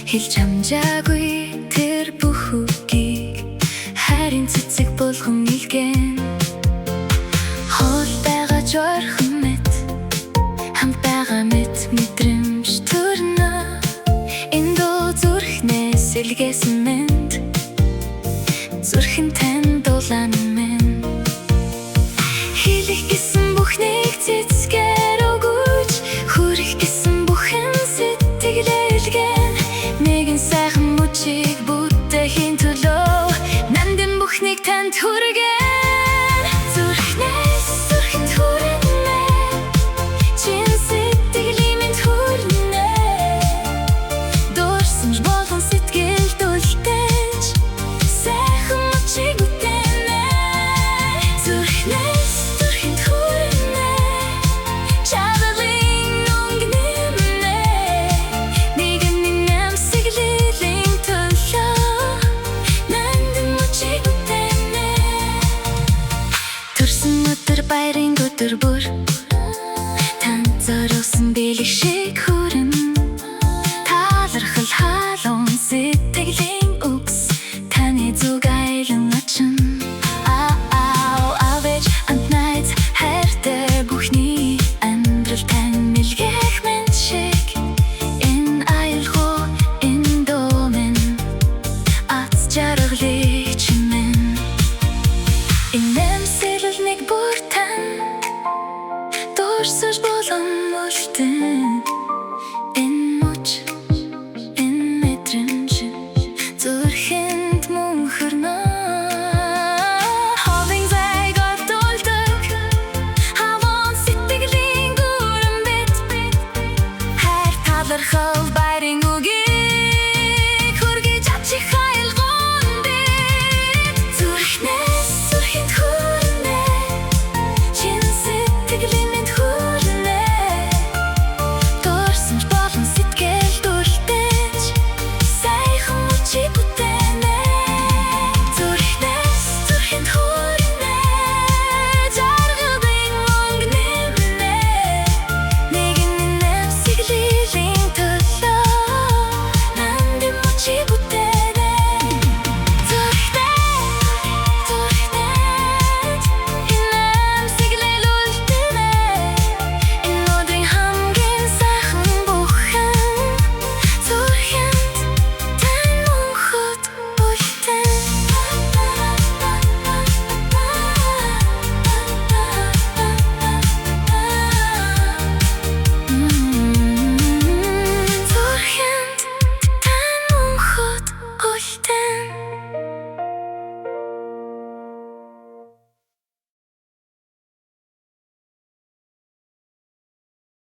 Хэлж амжаагүй тэр бүх үгийг хайрын цэцэг болгон илгэн. Хоол байгаа жойрхон мэт хамт байгаа мэт мэдрэмж төрнө. Энэ дуу зүрхнээс илгээсэн мэнд зүрхэн тань дулаан мэн. Хэлэх гэсэн бүхнийг цэцгээр өгөөж хүрэх гэсэн бүхэн сэтгэлээ илгэн. Нэгэн сайхан мөчийг бүтээхийн төлөө нандин бүхнийг танд хүргэн. Зүрхнээс зүрхэнд хүрнэ чин сэтгэлийн минь хүрнэ. Дуурсамж болгон сэтгэлд үлдээж сайхан мөчийг бүтээнэ. Зүрхнээс зүрхэнд хүрнэ чадлын өнгөнэмнэ. Нэгэн амсэглэлийн төлөө нандин мөчийг бүтээнэ. Төрсөн өдөр баярын өдөр бүр танд зориулсан бэлэг шиг хүрэн. Талархал халуун сэтгэлийн үгс таны зүг айлан очин. Авэж амт найз хайртай бүхний амьдрал тань мэлгэх мэнд шиг. Энэ аюулгүй энэ дуу минь ац жаргалыг чимэн. Энэ амсэглэл нэг бүр тань дуурсаж болон үлдэн. Энэ мөч энэ мэдрэмж зүрхэнд мөн хүрнэ. Ховын зайг дулдаг хаван сэтгэлийн гүрэн бит. Хайр талархал баярын үг